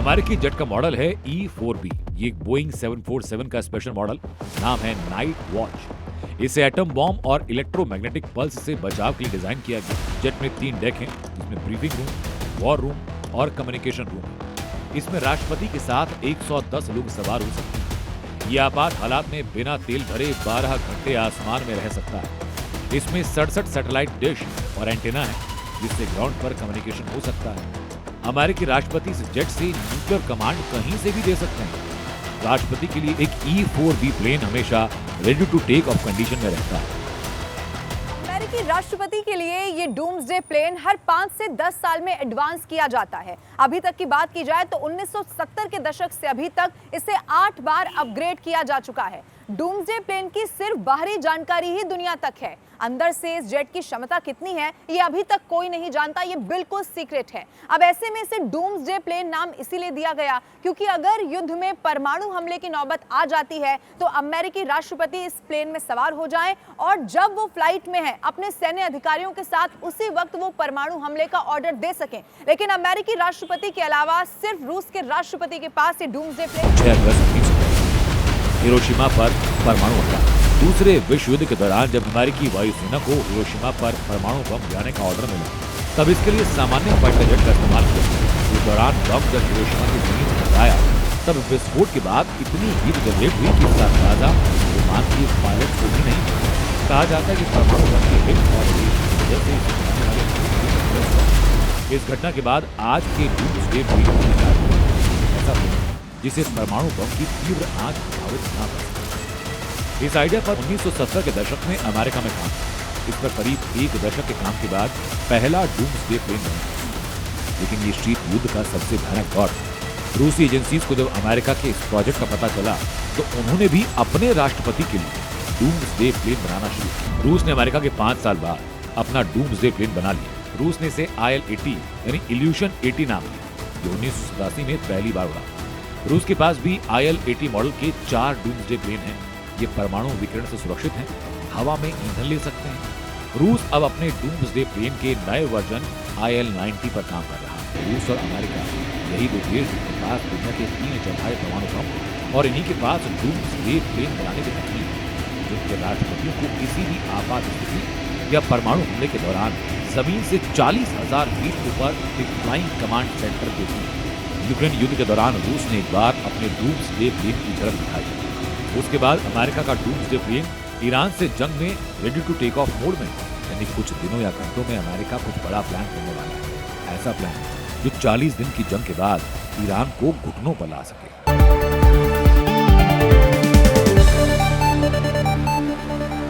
अमेरिकी जेट का मॉडल है E-4B। ये एक बोइंग 747 का स्पेशल मॉडल, नाम है नाइट वॉच। इसे एटम बॉम्ब और इलेक्ट्रोमैग्नेटिक पल्स से बचाव के लिए डिजाइन किया गया। जेट में 3 डेक हैं, जिसमें ब्रीफिंग रूम, वॉर रूम और कम्युनिकेशन रूम है। इसमें राष्ट्रपति के साथ 110 लोग सवार हो सकते हैं। यह आपात हालात में बिना तेल भरे 12 घंटे आसमान में रह सकता है। इसमें 67 सैटेलाइट डिश और एंटेना है, जिससे ग्राउंड पर कम्युनिकेशन हो सकता है। अमेरिकी राष्ट्रपति इस जेट से न्यूक्लियर कमांड कहीं से भी दे सकते हैं। राष्ट्रपति के लिए एक E-4B प्लेन हमेशा ready to take off condition में रहता है। अमेरिकी राष्ट्रपति के लिए ये डूम्सडे प्लेन हर 5 से 10 साल में एडवांस किया जाता है। अभी तक की बात की जाए तो 1970 के दशक से अभी तक इसे 8 बार अपग्रेड किया जा चुका है। डूम्सडे प्लेन की सिर्फ बाहरी जानकारी ही दुनिया तक है। अंदर से इस जेट की क्षमता कितनी है, ये अभी तक कोई नहीं जानता। ये बिल्कुल सीक्रेट है। अब ऐसे में इसे डूम्सडे प्लेन नाम इसीलिए दिया गया क्योंकि अगर युद्ध में परमाणु हमले की नौबत आ जाती है तो अमेरिकी राष्ट्रपति इस प्लेन में सवार हो जाएं और जब वो फ्लाइट में है अपने सैन्य अधिकारियों के साथ उसी वक्त वो परमाणु हमले का ऑर्डर दे सकें। लेकिन अमेरिकी राष्ट्रपति के अलावा सिर्फ रूस के राष्ट्रपति के पास ये डूम्सडे प्लेन। हिरोशिमा पर परमाणु हमला। दूसरे विश्व युद्ध के दौरान जब अमेरिकी वायुसेना को हिरोशिमा पर परमाणु बम गिराने का ऑर्डर मिला, तब इसके लिए सामान्य फाइटर जेट का इस्तेमाल किया। इस दौरान बम जब हिरोशिमा की जमीन पर टकराया, तब विस्फोट के बाद इतनी हीट जनरेट हुई कि इसका अंदाजा विमान की पायलट को भी नहीं। कहा जाता है कि परमाणु बम की हिट और जैसे इस घटना के बाद आज के डूम्सडे प्लेन जिसे परमाणु बम की तीव्र आंच प्रभावित न कर सके। इस आइडिया पर 1970 के दशक में अमेरिका में काम। इस पर करीब 1 दशक के काम के बाद पहला डूम्सडे प्लेन बना। लेकिन ये शीत युद्ध का सबसे भयानक दौर था। रूसी एजेंसीज को जब अमेरिका के इस प्रोजेक्ट का पता चला तो उन्होंने भी अपने राष्ट्रपति के लिए डूम्सडे प्लेन बनाना शुरू किया। रूस ने अमेरिका के 5 साल बाद अपना डूम्सडे प्लेन बना लिया। रूस ने इसे IL-80 यानी इल्यूशन 80 नाम दिया, जो 1987 में पहली बार उड़ा। रूस के पास भी IL-80 मॉडल के 4 डूम्सडे प्लेन हैं। ये परमाणु विकिरण से सुरक्षित हैं, हवा में ईंधन ले सकते हैं। रूस अब अपने डूम्सडे प्लेन के नए वर्जन IL-90 पर काम कर रहा है। रूस और अमेरिका यही 2 देश जिनके पास दुनिया के 3 चौथाई परमाणु बम और इन्हीं के पास डूम्सडे प्लेन बनाने की तकनीक है, जिनके राष्ट्रपतियों को किसी भी आपात स्थिति या परमाणु हमले के दौरान जमीन से 40,000 फीट ऊपर एक फ्लाइंग कमांड सेंटर देती है। यूक्रेन युद्ध के दौरान रूस ने एक बार अपने डूम्सडे प्लेन की झलक दिखाई। उसके बाद अमेरिका का डूम्सडे प्लेन ईरान से जंग में ready to take off mode में, यानी कुछ दिनों या घंटों में अमेरिका कुछ बड़ा प्लान करने वाला है। ऐसा प्लान जो 40 दिन की जंग के बाद ईरान को घुटनों पर ला सके।